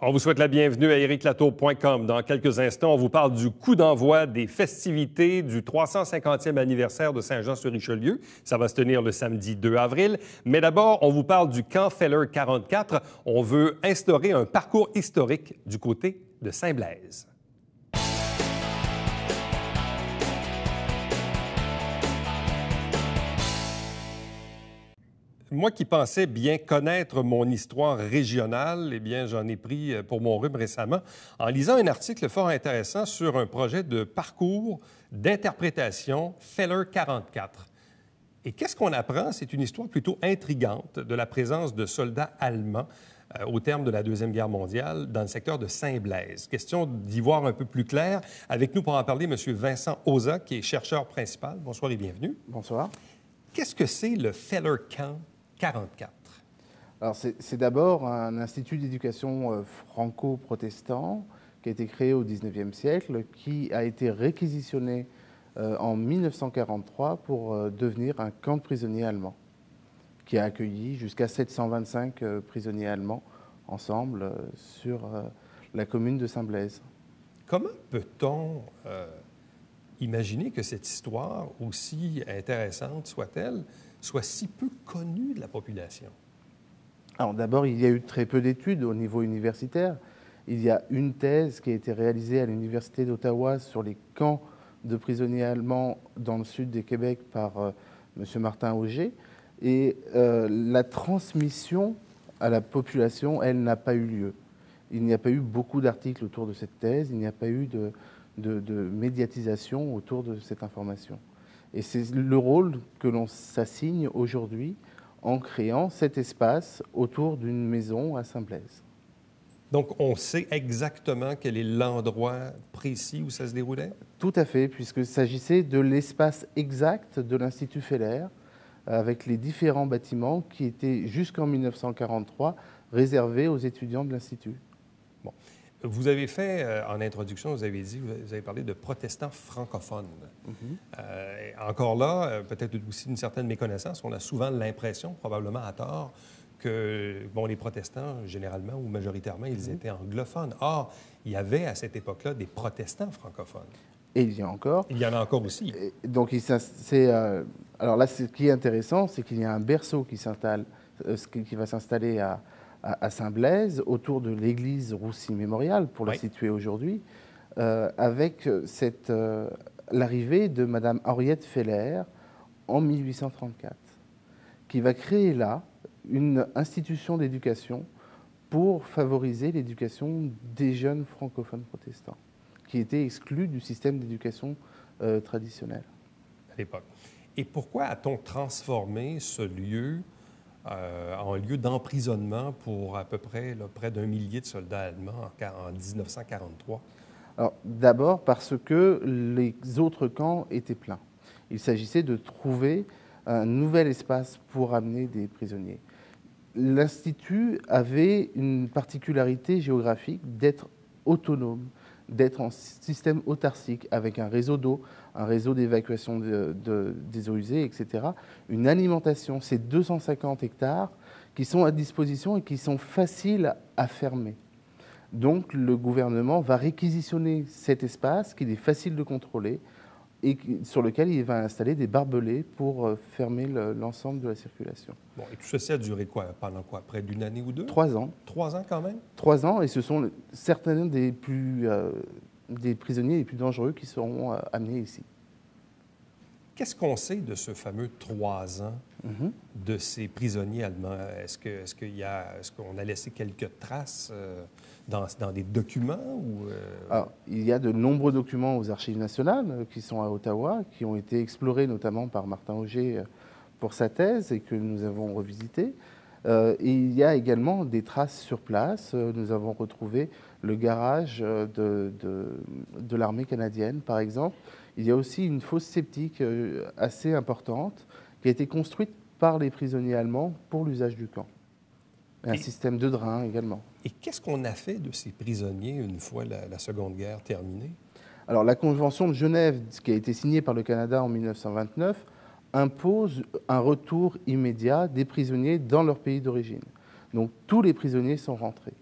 On vous souhaite la bienvenue à ericlatour.com. Dans quelques instants, on vous parle du coup d'envoi des festivités du 350e anniversaire de Saint-Jean-sur-Richelieu. Ça va se tenir le samedi 2 avril. Mais d'abord, on vous parle du camp Feller 44. On veut instaurer un parcours historique du côté de Saint-Blaise. Moi qui pensais bien connaître mon histoire régionale, eh bien, j'en ai pris pour mon rhume récemment en lisant un article fort intéressant sur un projet de parcours d'interprétation Feller 44. Et qu'est-ce qu'on apprend? C'est une histoire plutôt intrigante de la présence de soldats allemands au terme de la Deuxième Guerre mondiale dans le secteur de Saint-Blaise. Question d'y voir un peu plus clair. Avec nous pour en parler, M. Vincent Oza, qui est chercheur principal. Bonsoir et bienvenue. Bonsoir. Qu'est-ce que c'est le Feller Camp 44? Alors, c'est d'abord un institut d'éducation franco-protestant qui a été créé au 19e siècle, qui a été réquisitionné en 1943 pour devenir un camp de prisonniers allemands, qui a accueilli jusqu'à 725 prisonniers allemands ensemble sur la commune de Saint-Blaise. Comment peut-on imaginer que cette histoire, aussi intéressante soit-elle, soit si peu connue de la population? Alors d'abord, il y a eu très peu d'études au niveau universitaire. Il y a une thèse qui a été réalisée à l'Université d'Ottawa sur les camps de prisonniers allemands dans le sud du Québec par M. Martin Auger. Et la transmission à la population, elle, n'a pas eu lieu. Il n'y a pas eu beaucoup d'articles autour de cette thèse, il n'y a pas eu de médiatisation autour de cette information. Et c'est le rôle que l'on s'assigne aujourd'hui en créant cet espace autour d'une maison à Saint-Blaise. Donc, on sait exactement quel est l'endroit précis où ça se déroulait? Tout à fait, puisqu'il s'agissait de l'espace exact de l'Institut Feller, avec les différents bâtiments qui étaient jusqu'en 1943 réservés aux étudiants de l'Institut. Bon. Vous avez fait, en introduction, vous avez parlé de protestants francophones. Encore là, peut-être aussi une certaine méconnaissance. On a souvent l'impression, probablement à tort, que les protestants, généralement ou majoritairement, ils étaient anglophones. Or, il y avait à cette époque-là des protestants francophones. Et il y a encore. Il y en a encore aussi. Donc, alors là, ce qui est intéressant, c'est qu'il y a un berceau qui va s'installer à Saint-Blaise, autour de l'église Roussy Mémorial, pour la situer aujourd'hui, avec l'arrivée de Mme Henriette Feller en 1834, qui va créer là une institution d'éducation pour favoriser l'éducation des jeunes francophones protestants, qui étaient exclus du système d'éducation traditionnel. À l'époque. Et pourquoi a-t-on transformé ce lieu en lieu d'emprisonnement pour à peu près près d'1 millier de soldats allemands en 1943? Alors, d'abord parce que les autres camps étaient pleins. Il s'agissait de trouver un nouvel espace pour amener des prisonniers. L'Institut avait une particularité géographique d'être autonome, d'être en système autarcique, avec un réseau d'eau, un réseau d'évacuation des eaux usées, etc. Une alimentation, c'est 250 hectares qui sont à disposition et qui sont faciles à fermer. Donc le gouvernement va réquisitionner cet espace qu'il est facile de contrôler et sur lequel il va installer des barbelés pour fermer l'ensemble de la circulation. Bon, et tout ceci a duré pendant près d'une année ou deux? 3 ans. 3 ans quand même? 3 ans, et ce sont certains des prisonniers les plus dangereux qui seront amenés ici. Qu'est-ce qu'on sait de ce fameux 3 ans de ces prisonniers allemands? Est-ce qu'on a laissé quelques traces dans des documents? Alors, il y a de nombreux documents aux Archives nationales qui sont à Ottawa, qui ont été explorés notamment par Martin Auger pour sa thèse et que nous avons revisité. Et il y a également des traces sur place. Nous avons retrouvé le garage de l'armée canadienne, par exemple. Il y a aussi une fosse septique assez importante qui a été construite par les prisonniers allemands pour l'usage du camp. Et un système de drain également. Et qu'est-ce qu'on a fait de ces prisonniers une fois la Seconde Guerre terminée? Alors, la Convention de Genève, qui a été signée par le Canada en 1929, impose un retour immédiat des prisonniers dans leur pays d'origine. Donc, tous les prisonniers sont rentrés.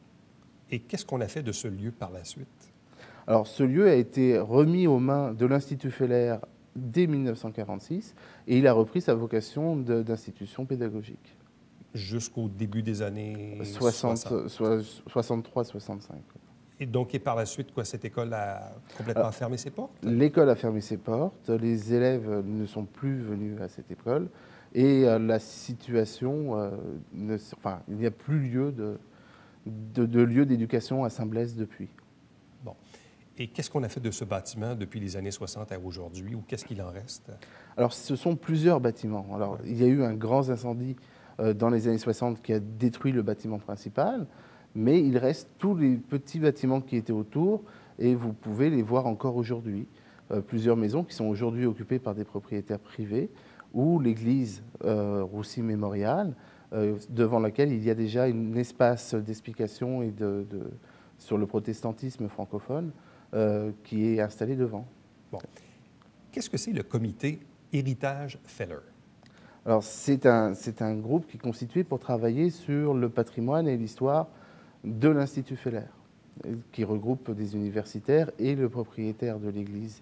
Et qu'est-ce qu'on a fait de ce lieu par la suite? Alors, ce lieu a été remis aux mains de l'Institut Feller dès 1946 et il a repris sa vocation d'institution pédagogique. Jusqu'au début des années 63-65. Et donc, et par la suite, quoi, cette école a complètement fermé ses portes? L'école a fermé ses portes, les élèves ne sont plus venus à cette école et la situation, il n'y a plus lieu de lieu d'éducation à Saint-Blaise depuis. Bon. Et qu'est-ce qu'on a fait de ce bâtiment depuis les années 60 à aujourd'hui, ou qu'est-ce qu'il en reste? Alors, ce sont plusieurs bâtiments. Alors, il y a eu un grand incendie dans les années 60 qui a détruit le bâtiment principal, mais il reste tous les petits bâtiments qui étaient autour et vous pouvez les voir encore aujourd'hui. Plusieurs maisons qui sont aujourd'hui occupées par des propriétaires privés ou l'église Roussy Mémorial, devant laquelle il y a déjà un espace d'explication et sur le protestantisme francophone qui est installé devant. Bon. Qu'est-ce que c'est le comité Héritage Feller? Alors, c'est un groupe qui est constitué pour travailler sur le patrimoine et l'histoire de l'Institut Feller, qui regroupe des universitaires et le propriétaire de l'église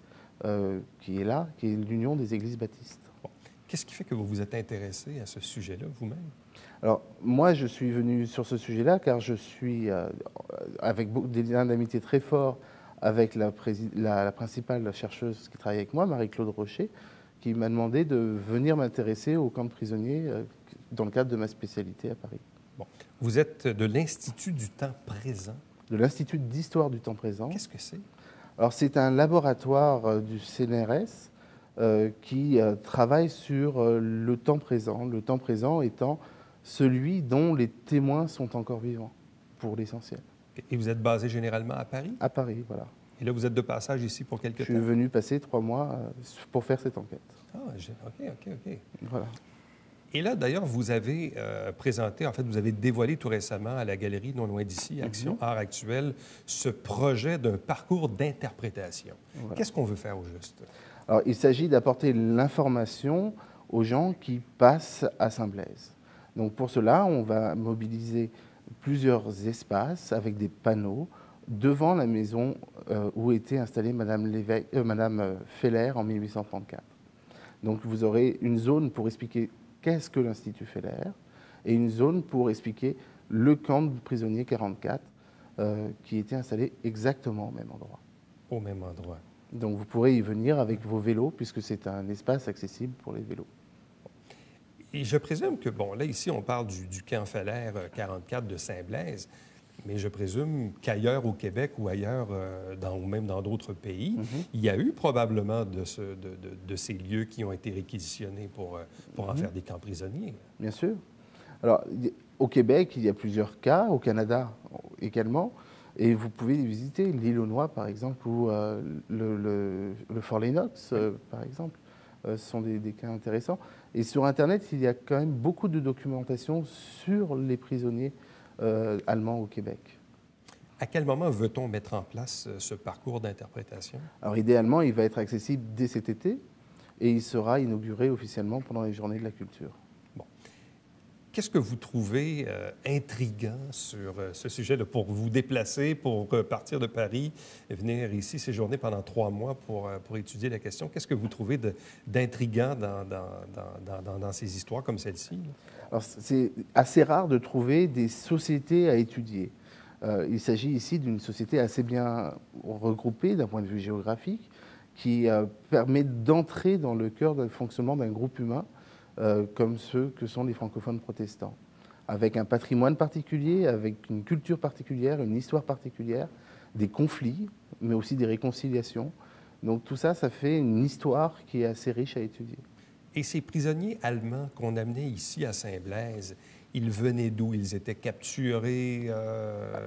qui est là, qui est l'Union des Églises Baptistes. Bon. Qu'est-ce qui fait que vous vous êtes intéressé à ce sujet-là vous-même? Alors, moi, je suis venu sur ce sujet-là car je suis avec des liens d'amitié très forts avec la principale chercheuse qui travaille avec moi, Marie-Claude Rocher, qui m'a demandé de venir m'intéresser au camp de prisonniers dans le cadre de ma spécialité à Paris. Bon. Vous êtes de l'Institut du temps présent. De l'Institut d'histoire du temps présent. Qu'est-ce que c'est? Alors, c'est un laboratoire du CNRS qui travaille sur le temps présent étant celui dont les témoins sont encore vivants, pour l'essentiel. Et vous êtes basé généralement à Paris? À Paris, voilà. Et là, vous êtes de passage ici pour quelques temps? Je suis venu passer 3 mois pour faire cette enquête. Ah, OK. Voilà. Et là, d'ailleurs, vous avez présenté, en fait, vous avez dévoilé tout récemment à la galerie non loin d'ici, Action Art Actuel, ce projet d'un parcours d'interprétation. Voilà. Qu'est-ce qu'on veut faire au juste? Alors, il s'agit d'apporter l'information aux gens qui passent à Saint-Blaise. Donc, pour cela, on va mobiliser plusieurs espaces avec des panneaux devant la maison où était installée Madame Feller en 1834. Donc, vous aurez une zone pour expliquer qu'est-ce que l'Institut Feller et une zone pour expliquer le camp de prisonniers 44 qui était installé exactement au même endroit. Au même endroit. Donc, vous pourrez y venir avec vos vélos puisque c'est un espace accessible pour les vélos. Et je présume que, bon, là, ici, on parle du camp Feller 44 de Saint-Blaise, mais je présume qu'ailleurs au Québec ou ailleurs, ou même dans d'autres pays, il y a eu probablement de ces lieux qui ont été réquisitionnés pour en faire des camps prisonniers. Bien sûr. Alors, au Québec, il y a plusieurs cas, au Canada également, et vous pouvez visiter l'île aux Noix, par exemple, ou le Fort Lennox, par exemple. Ce sont des cas intéressants. Et sur Internet, il y a quand même beaucoup de documentation sur les prisonniers allemands au Québec. À quel moment veut-on mettre en place ce parcours d'interprétation? Alors, idéalement, il va être accessible dès cet été et il sera inauguré officiellement pendant les Journées de la Culture. Bon. Qu'est-ce que vous trouvez intriguant sur ce sujet-là pour vous déplacer, pour partir de Paris, venir ici séjourner pendant 3 mois pour étudier la question? Qu'est-ce que vous trouvez d'intriguant dans ces histoires comme celle-ci? Alors, c'est assez rare de trouver des sociétés à étudier. Il s'agit ici d'une société assez bien regroupée d'un point de vue géographique qui permet d'entrer dans le cœur du fonctionnement d'un groupe humain comme ceux que sont les francophones protestants, avec un patrimoine particulier, avec une culture particulière, une histoire particulière, des conflits, mais aussi des réconciliations. Donc tout ça, ça fait une histoire qui est assez riche à étudier. Et ces prisonniers allemands qu'on amenait ici à Saint-Blaise, ils venaient d'où? Ils étaient capturés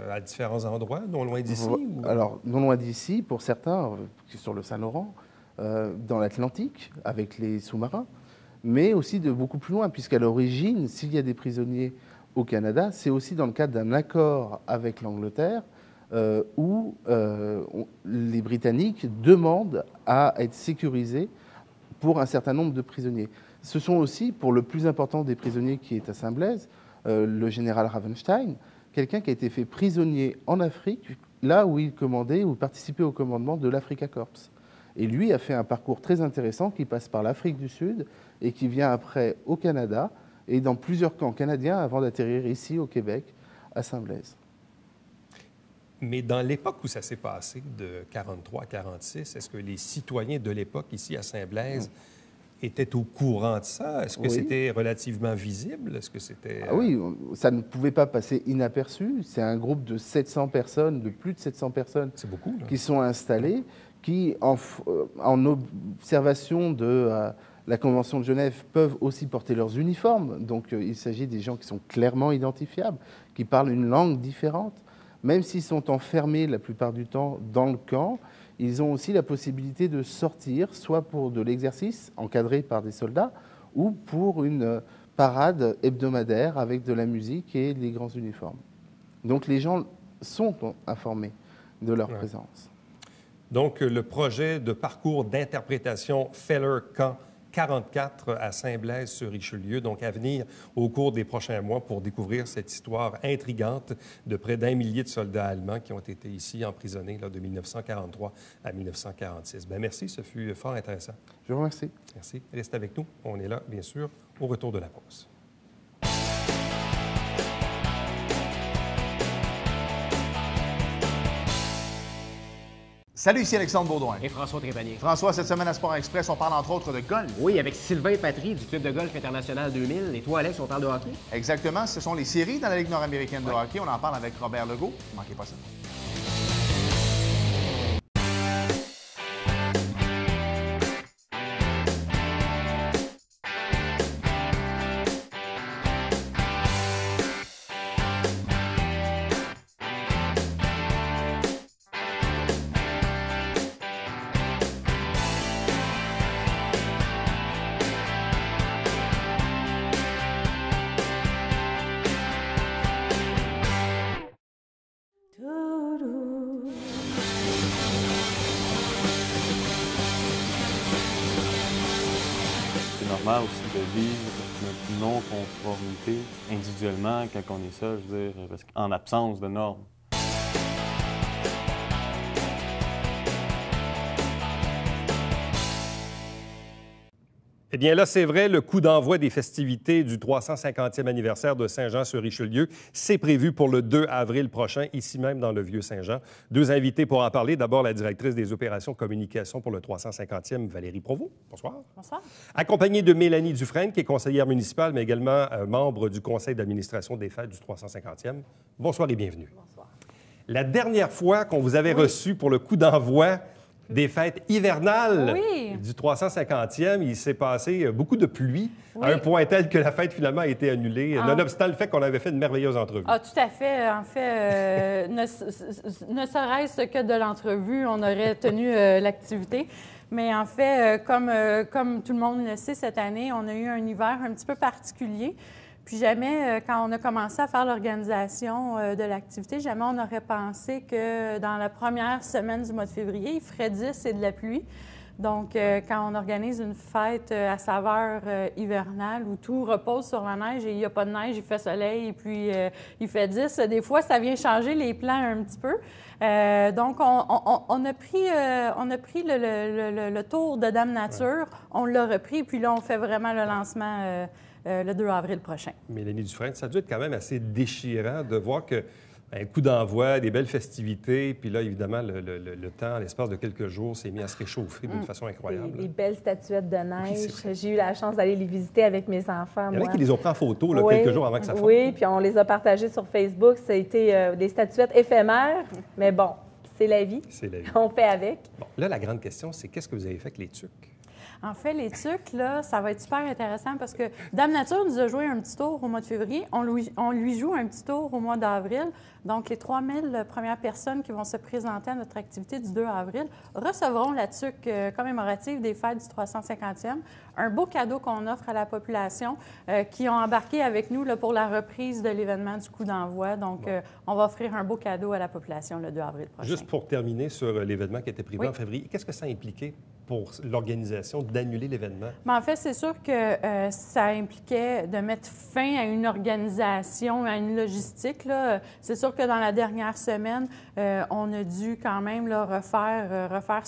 à différents endroits, non loin d'ici? Ou... Alors, non loin d'ici, pour certains, sur le Saint-Laurent, dans l'Atlantique, avec les sous-marins, mais aussi de beaucoup plus loin, puisqu'à l'origine, s'il y a des prisonniers au Canada, c'est aussi dans le cadre d'un accord avec l'Angleterre où les Britanniques demandent à être sécurisés pour un certain nombre de prisonniers. Ce sont aussi, pour le plus important des prisonniers qui est à Saint-Blaise, le général Ravenstein, quelqu'un qui a été fait prisonnier en Afrique, là où il commandait ou participait au commandement de l'Africa Corps. Et lui a fait un parcours très intéressant qui passe par l'Afrique du Sud et qui vient après au Canada et dans plusieurs camps canadiens avant d'atterrir ici au Québec, à Saint-Blaise. Mais dans l'époque où ça s'est passé, de 43 à 46, est-ce que les citoyens de l'époque, ici à Saint-Blaise, étaient au courant de ça? Est-ce que Oui. c'était relativement visible? Est-ce que c'était... Ah oui, ça ne pouvait pas passer inaperçu. C'est un groupe de 700 personnes, de plus de 700 personnes C'est beaucoup, là. qui sont installées, qui, en observation de la Convention de Genève, peuvent aussi porter leurs uniformes. Donc il s'agit des gens qui sont clairement identifiables, qui parlent une langue différente. Même s'ils sont enfermés la plupart du temps dans le camp, ils ont aussi la possibilité de sortir, soit pour de l'exercice encadré par des soldats, ou pour une parade hebdomadaire avec de la musique et des grands uniformes. Donc les gens sont informés de leur présence. Donc, le projet de parcours d'interprétation Feller Camp 44 à Saint-Blaise-sur-Richelieu, donc à venir au cours des prochains mois pour découvrir cette histoire intrigante de près d'1 millier de soldats allemands qui ont été ici emprisonnés là, de 1943 à 1946. Bien, merci, ce fut fort intéressant. Je vous remercie. Merci. Restez avec nous. On est là, bien sûr, au retour de la pause. Salut, ici Alexandre Baudouin. Et François Trépanier. François, cette semaine à Sport Express, on parle entre autres de golf. Oui, avec Sylvain Patry du Club de golf international 2000. Et toi, Alex, on parle de hockey? Exactement, ce sont les séries dans la Ligue nord-américaine de hockey. On en parle avec Robert Legault. Ne manquez pas ça. C'est normal aussi de vivre notre non-conformité individuellement quand on est seul, je veux dire, parce qu'en absence de normes. Eh bien là, c'est vrai, le coup d'envoi des festivités du 350e anniversaire de Saint-Jean-sur-Richelieu, c'est prévu pour le 2 avril prochain, ici même dans le Vieux-Saint-Jean. Deux invités pour en parler. D'abord, la directrice des opérations communication pour le 350e, Valérie Provost. Bonsoir. Bonsoir. Accompagnée de Mélanie Dufresne, qui est conseillère municipale, mais également membre du conseil d'administration des fêtes du 350e. Bonsoir et bienvenue. Bonsoir. La dernière fois qu'on vous avait reçu pour le coup d'envoi des fêtes hivernales du 350e, il s'est passé beaucoup de pluie, à un point tel que la fête finalement a été annulée, nonobstant le fait qu'on avait fait une merveilleuse entrevue. Ah, tout à fait. En fait, ne serait-ce que de l'entrevue, on aurait tenu l'activité. Mais en fait, comme tout le monde le sait, cette année, on a eu un hiver un petit peu particulier. Puis jamais, quand on a commencé à faire l'organisation de l'activité, jamais on aurait pensé que dans la première semaine du mois de février, il ferait 10 et de la pluie. Donc, quand on organise une fête à saveur hivernale où tout repose sur la neige et il n'y a pas de neige, il fait soleil et puis il fait 10, des fois, ça vient changer les plans un petit peu. Donc, on a pris le tour de Dame Nature, on l'a repris, puis là, on fait vraiment le lancement le 2 avril prochain. Mélanie Dufresne, ça a dû être quand même assez déchirant de voir que un coup d'envoi, des belles festivités, puis là, évidemment, le temps, l'espace de quelques jours, s'est mis à se réchauffer d'une façon incroyable. Des belles statuettes de neige. Oui, j'ai eu la chance d'aller les visiter avec mes enfants. Il y en a qui les ont pris en photo là, quelques jours avant que ça fonde. Oui, puis on les a partagées sur Facebook. Ça a été des statuettes éphémères, mais bon, c'est la vie. C'est la vie. On fait avec. Bon, là, la grande question, c'est qu'est-ce que vous avez fait avec les tucs? En fait, les tucs, là, ça va être super intéressant parce que Dame Nature nous a joué un petit tour au mois de février. On lui joue un petit tour au mois d'avril. Donc, les 3000 premières personnes qui vont se présenter à notre activité du 2 avril recevront la tuque commémorative des fêtes du 350e. Un beau cadeau qu'on offre à la population qui ont embarqué avec nous là, pour la reprise de l'événement du coup d'envoi. Donc, on va offrir un beau cadeau à la population le 2 avril prochain. Juste pour terminer sur l'événement qui était prévu en février, qu'est-ce que ça a impliqué pour l'organisation d'annuler l'événement? Mais en fait, c'est sûr que ça impliquait de mettre fin à une organisation, à une logistique, là. C'est sûr que dans la dernière semaine, on a dû quand même là, refaire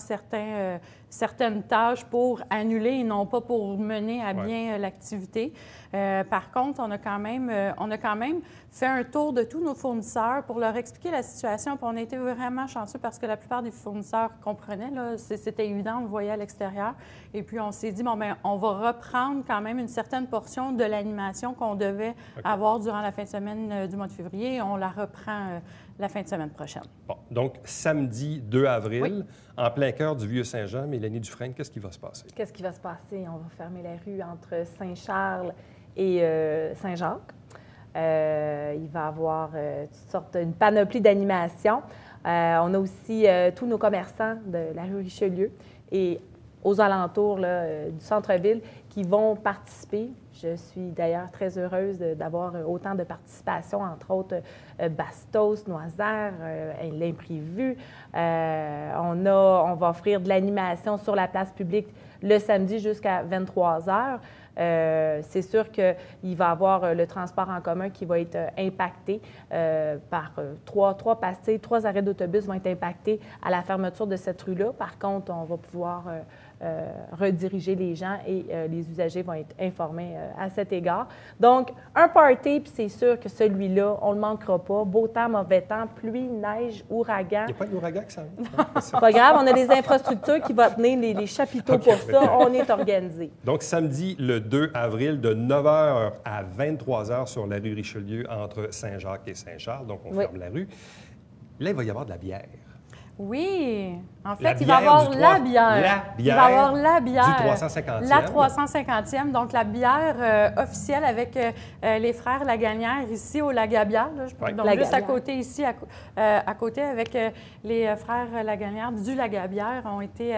certaines tâches pour annuler et non pas pour mener à bien l'activité. Par contre, on a quand même fait un tour de tous nos fournisseurs pour leur expliquer la situation. Puis on a été vraiment chanceux parce que la plupart des fournisseurs comprenaient. C'était évident, on le voyait à l'extérieur. Et puis on s'est dit, bon, bien, on va reprendre quand même une certaine portion de l'animation qu'on devait avoir durant la fin de semaine du mois de février. Et on la reprend la fin de semaine prochaine. Bon, donc, samedi 2 avril, en plein cœur du Vieux-Saint-Jean, Mélanie Dufresne, qu'est-ce qui va se passer? Qu'est-ce qui va se passer? On va fermer la rue entre Saint-Charles et Saint-Jacques. Il va y avoir une panoplie d'animations. On a aussi tous nos commerçants de la rue Richelieu et aux alentours là, du centre-ville qui vont participer. Je suis d'ailleurs très heureuse d'avoir autant de participation, entre autres Bastos, Noisère, l'Imprévu. On va offrir de l'animation sur la place publique le samedi jusqu'à 23 h. C'est sûr qu'il va y avoir le transport en commun qui va être impacté par trois arrêts d'autobus vont être impactés à la fermeture de cette rue-là. Par contre, on va pouvoir rediriger les gens et les usagers vont être informés à cet égard. Donc, un party, puis c'est sûr que celui-là, on ne le manquera pas. Beau temps, mauvais temps, pluie, neige, ouragan. Il n'y a pas d'ouragan que ça C'est pas grave, on a les infrastructures qui vont tenir les chapiteaux pour ça. On est organisé. Donc, samedi, le 2 avril, de 9 h à 23 h sur la rue Richelieu, entre Saint-Jacques et Saint-Charles. Donc, on ferme la rue. Là, il va y avoir de la bière. Oui. En fait, il va y avoir la bière. Il va y avoir la bière. Du 350e. La 350e. Donc, la bière officielle avec les frères Lagagnère ici au Lagabière. Donc, juste à côté ici, à côté avec les frères Lagagnère du Lagabière ont été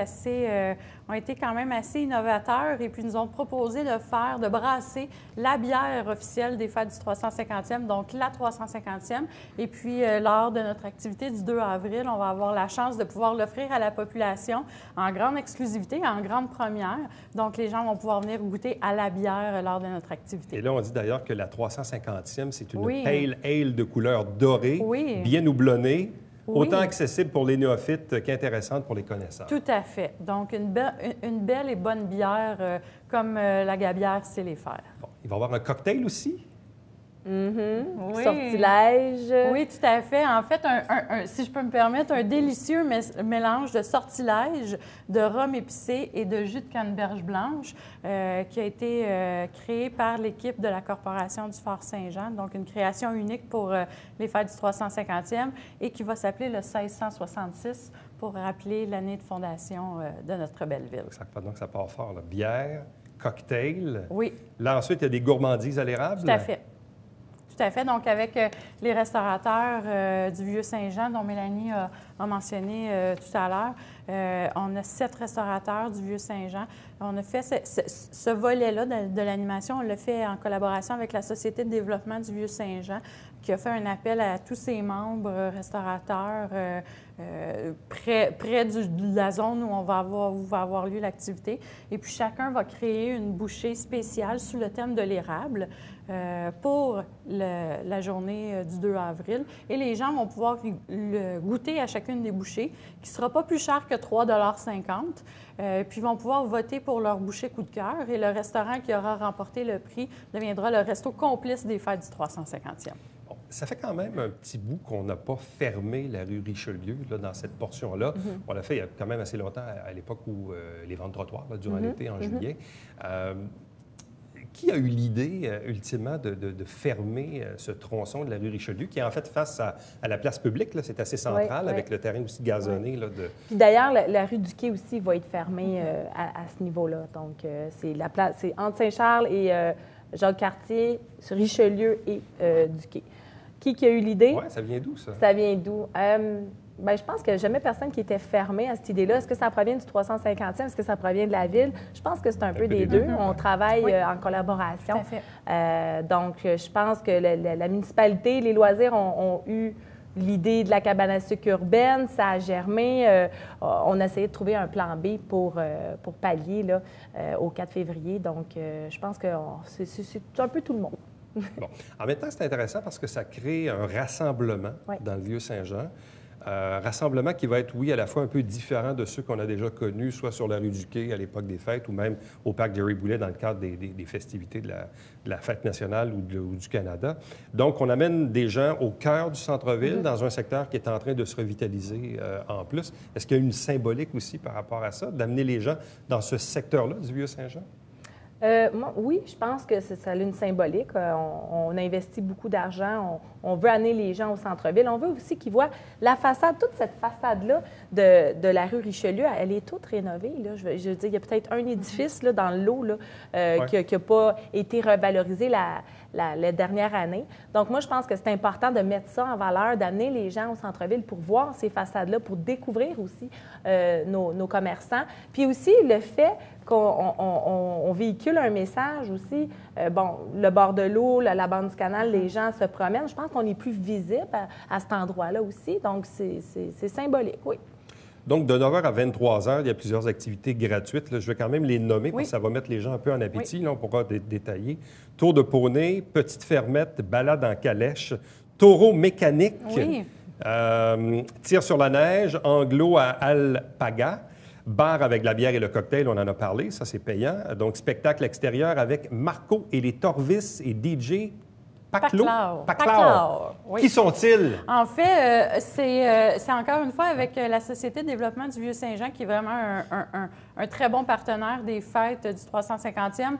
quand même assez innovateurs et puis nous ont proposé de brasser la bière officielle des fêtes du 350e, donc la 350e. Et puis, lors de notre activité du 2 avril, on va avoir la chance de pouvoir l'offrir à la population en grande exclusivité, en grande première. Donc, les gens vont pouvoir venir goûter à la bière lors de notre activité. Et là, on dit d'ailleurs que la 350e, c'est une pale ale de couleur dorée, bien houblonnée. Oui. Autant accessible pour les néophytes qu'intéressante pour les connaisseurs. Tout à fait. Donc, une belle et bonne bière comme la Gabière sait les faire. Bon, il va y avoir un cocktail aussi? Oui. Sortilège. Oui, tout à fait. En fait, si je peux me permettre, un délicieux mélange de sortilège, de rhum épicé et de jus de canneberge blanche qui a été créé par l'équipe de la Corporation du Fort Saint-Jean. Donc, une création unique pour les fêtes du 350e et qui va s'appeler le 1666 pour rappeler l'année de fondation de notre belle ville. Donc, ça part fort. Là. Bière, cocktail. Oui. Là, ensuite, il y a des gourmandises à l'érable. Tout à fait. Tout à fait. Donc, avec les restaurateurs du Vieux-Saint-Jean, dont Mélanie a mentionné tout à l'heure, on a 7 restaurateurs du Vieux-Saint-Jean. On a fait ce volet-là de l'animation, on l'a fait en collaboration avec la Société de développement du Vieux-Saint-Jean, qui a fait un appel à tous ses membres restaurateurs près de la zone où va avoir lieu l'activité. Et puis, chacun va créer une bouchée spéciale sous le thème de l'érable pour la journée du 2 avril. Et les gens vont pouvoir goûter à chacune des bouchées, qui ne sera pas plus cher que 3,50 $. Puis, ils vont pouvoir voter pour leur bouchée coup de cœur. Et le restaurant qui aura remporté le prix deviendra le resto complice des fêtes du 350e. Bon, ça fait quand même un petit bout qu'on n'a pas fermé la rue Richelieu là, dans cette portion-là. On l'a fait il y a quand même assez longtemps, à l'époque où les ventes trottoirs, là, durant l'été, en juillet. Qui a eu l'idée, ultimement, de fermer ce tronçon de la rue Richelieu, qui est en fait face à la place publique? C'est assez central, avec le terrain aussi gazonné. Là, Puis d'ailleurs, la rue du Quai aussi va être fermée à ce niveau-là. Donc, c'est entre Saint-Charles et Jacques-Cartier, sur Richelieu et du Quai. Qui a eu l'idée? Oui, ça vient d'où, ça? Ça vient d'où? Bien, je pense qu'il n'y a jamais personne qui était fermé à cette idée-là. Est-ce que ça provient du 350e? Est-ce que ça provient de la ville? Je pense que c'est un peu des deux. On travaille en collaboration. Tout à fait. Donc, je pense que la municipalité, les loisirs ont eu l'idée de la cabane à sucre urbaine, ça a germé. On a essayé de trouver un plan B pour pallier là, au 4 février. Donc, je pense que c'est un peu tout le monde. Bon. En même temps, c'est intéressant parce que ça crée un rassemblement Oui. dans le Vieux-Saint-Jean. Rassemblement qui va être, oui, à la fois un peu différent de ceux qu'on a déjà connus, soit sur la rue du Quai à l'époque des fêtes ou même au parc Jerry Boulet dans le cadre des festivités de la fête nationale ou du Canada. Donc, on amène des gens au cœur du centre-ville, dans un secteur qui est en train de se revitaliser en plus. Est-ce qu'il y a une symbolique aussi par rapport à ça, d'amener les gens dans ce secteur-là du Vieux-Saint-Jean? Oui, je pense que ça a une symbolique. On investit beaucoup d'argent. On veut amener les gens au centre-ville. On veut aussi qu'ils voient la façade, toute cette façade-là de la rue Richelieu, elle est toute rénovée. Là. Je veux dire, il y a peut-être un édifice là, dans le lot là, qui n'a pas été revalorisé la dernière année. Donc, moi, je pense que c'est important de mettre ça en valeur, d'amener les gens au centre-ville pour voir ces façades-là, pour découvrir aussi nos commerçants. Puis aussi, le fait qu'on véhicule un message aussi. Le bord de l'eau, la bande du canal, les gens se promènent. Je pense qu'on est plus visible à cet endroit-là aussi. Donc, c'est symbolique, oui. Donc, de 9h à 23h, il y a plusieurs activités gratuites. Là, je vais quand même les nommer parce que ça va mettre les gens un peu en appétit. Oui. Là, on pourra détailler. Tour de poney, petite fermette, balade en calèche, taureau mécanique, tir sur la neige, anglo à alpaga, bar avec la bière et le cocktail, on en a parlé, ça c'est payant. Donc, spectacle extérieur avec Marco et les Torvis et DJ Paclao. Oui. Qui sont-ils? En fait, c'est encore une fois avec la Société de développement du Vieux-Saint-Jean qui est vraiment un très bon partenaire des fêtes du 350e.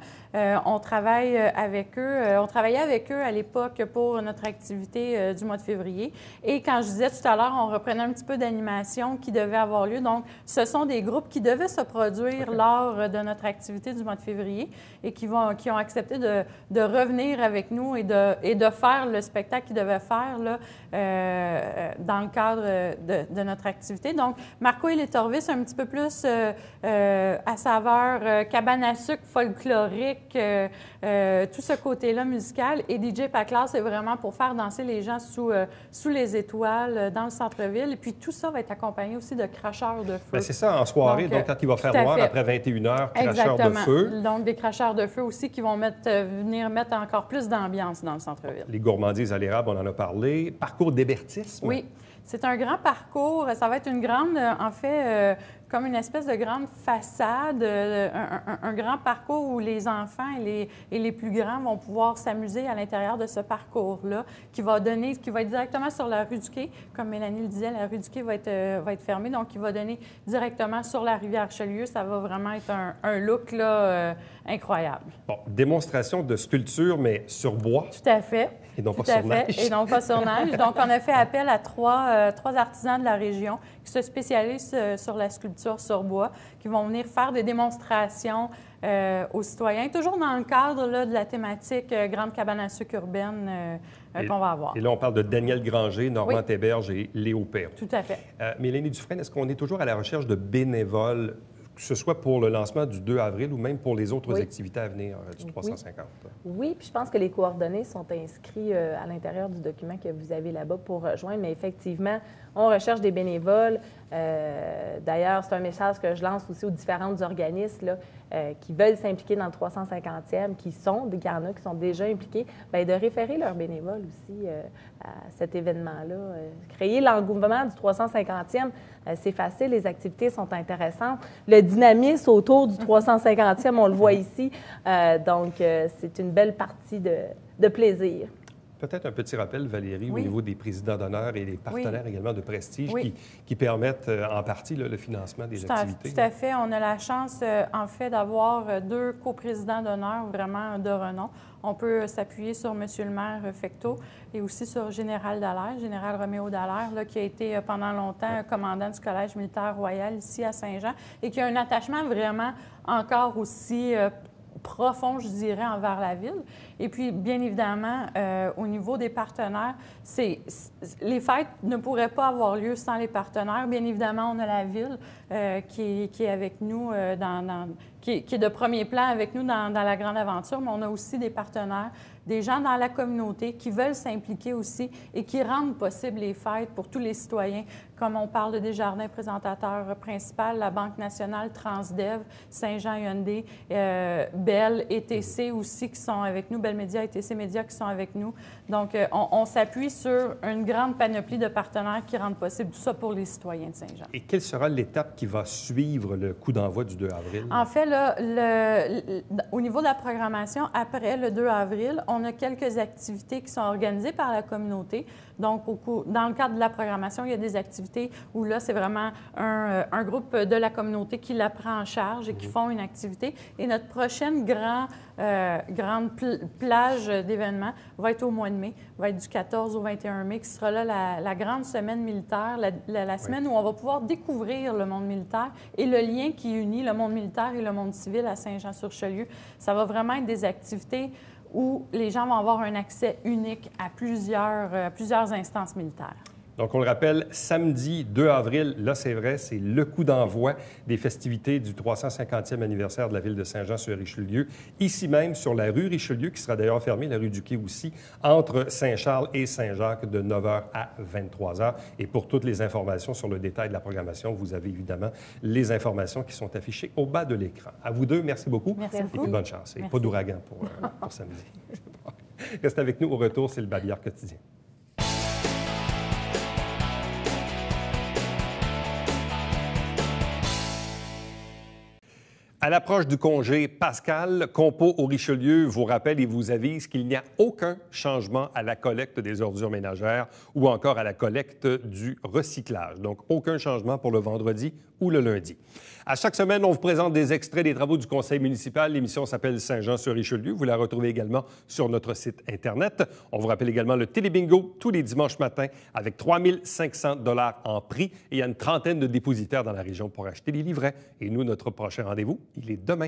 On travaille avec eux. On travaillait avec eux à l'époque pour notre activité du mois de février. Et quand je disais tout à l'heure, on reprenait un petit peu d'animation qui devait avoir lieu. Donc, ce sont des groupes qui devaient se produire lors de notre activité du mois de février et qui ont accepté de revenir avec nous et de faire le spectacle qu'ils devaient faire là, dans le cadre de notre activité. Donc, Marco et les Torvis, un petit peu plus à saveur cabane à sucre folklorique, tout ce côté-là musical. Et DJ Paclao, c'est vraiment pour faire danser les gens sous les étoiles dans le centre-ville. Et puis, tout ça va être accompagné aussi de cracheurs de feu. Bien, c'est ça, en soirée. Donc, quand il va faire noir, après 21h, cracheurs de feu. Donc, des cracheurs de feu aussi qui vont venir mettre encore plus d'ambiance dans le centre-ville. Les gourmandises à l'érable, on en a parlé. Parcours d'hébertisme. Oui, c'est un grand parcours. Ça va être une grande, en fait, comme une espèce de grande façade, un grand parcours où les enfants et les plus grands vont pouvoir s'amuser à l'intérieur de ce parcours-là, qui va être directement sur la rue du Quai. Comme Mélanie le disait, la rue du Quai va être fermée, donc il va donner directement sur la rivière Richelieu. Ça va vraiment être un look là, incroyable. Bon, démonstration de sculpture, mais sur bois. Tout à fait. Et non pas sur neige. Et non pas sur neige. Donc, on a fait appel à trois artisans de la région qui se spécialisent sur la sculpture sur bois, qui vont venir faire des démonstrations aux citoyens, toujours dans le cadre là, de la thématique Grande cabane à sucre urbaine qu'on va avoir. Et là, on parle de Daniel Granger, Normand Théberge et Léo Perron. Tout à fait. Mélanie Dufresne, est-ce qu'on est toujours à la recherche de bénévoles, que ce soit pour le lancement du 2 avril ou même pour les autres activités à venir du 350? Oui, puis je pense que les coordonnées sont inscrites à l'intérieur du document que vous avez là-bas pour rejoindre, mais effectivement, on recherche des bénévoles. D'ailleurs, c'est un message que je lance aussi aux différents organismes là, qui veulent s'impliquer dans le 350e, il y en a qui sont déjà impliqués, bien, de référer leurs bénévoles aussi à cet événement-là. Créer l'engouement du 350e, c'est facile, les activités sont intéressantes. Le dynamisme autour du 350e, on le voit ici. Donc, c'est une belle partie de plaisir. Peut-être un petit rappel, Valérie, au niveau des présidents d'honneur et des partenaires également de prestige qui permettent en partie là, le financement des activités. Tout à fait. On a la chance, en fait, d'avoir 2 coprésidents d'honneur vraiment de renom. On peut s'appuyer sur M. le maire Fecteau et aussi sur Général Dallaire, Général Roméo Dallaire, là, qui a été pendant longtemps commandant du Collège militaire royal ici à Saint-Jean et qui a un attachement vraiment encore aussi profond, je dirais, envers la ville. Et puis, bien évidemment, au niveau des partenaires, les fêtes ne pourraient pas avoir lieu sans les partenaires. Bien évidemment, on a la ville qui est avec nous, qui est de premier plan avec nous dans la grande aventure, mais on a aussi des partenaires, des gens dans la communauté qui veulent s'impliquer aussi et qui rendent possible les fêtes pour tous les citoyens, comme on parle de Desjardins, présentateur principal, la Banque nationale, Transdev, Saint-Jean Hyundai, Bell, ETC aussi qui sont avec nous, Bell Média, ETC Média qui sont avec nous. Donc, on s'appuie sur une grande panoplie de partenaires qui rendent possible tout ça pour les citoyens de Saint-Jean. Et quelle sera l'étape qui va suivre le coup d'envoi du 2 avril? En fait, là, au niveau de la programmation, après le 2 avril, on a quelques activités qui sont organisées par la communauté. Donc, dans le cadre de la programmation, il y a des activités où là, c'est vraiment un groupe de la communauté qui la prend en charge et qui font une activité. Et notre prochaine grande plage d'événements va être au mois de mai, va être du 14 au 21 mai, qui sera là la grande semaine militaire, la semaine où on va pouvoir découvrir le monde militaire et le lien qui unit le monde militaire et le monde civil à Saint-Jean-sur-Richelieu. Ça va vraiment être des activités où les gens vont avoir un accès unique à plusieurs instances militaires. Donc, on le rappelle, samedi 2 avril, là, c'est vrai, c'est le coup d'envoi des festivités du 350e anniversaire de la ville de Saint-Jean-sur-Richelieu, ici même sur la rue Richelieu, qui sera d'ailleurs fermée, la rue du Quai aussi, entre Saint-Charles et Saint-Jacques, de 9h à 23h. Et pour toutes les informations sur le détail de la programmation, vous avez évidemment les informations qui sont affichées au bas de l'écran. À vous deux, merci beaucoup. Merci Et beaucoup. puis bonne chance. Et Merci. pas d'ouragan pour samedi. Restez avec nous au retour, c'est le Babillard quotidien. À l'approche du congé pascal, Compost au Richelieu vous rappelle et vous avise qu'il n'y a aucun changement à la collecte des ordures ménagères ou encore à la collecte du recyclage. Donc, aucun changement pour le vendredi ou le lundi. À chaque semaine, on vous présente des extraits des travaux du conseil municipal. L'émission s'appelle Saint-Jean-sur-Richelieu. Vous la retrouvez également sur notre site Internet. On vous rappelle également le Télébingo tous les dimanches matins avec 3 500 $ en prix. Et il y a une trentaine de dépositaires dans la région pour acheter les livrets. Et nous, notre prochain rendez-vous, il est demain.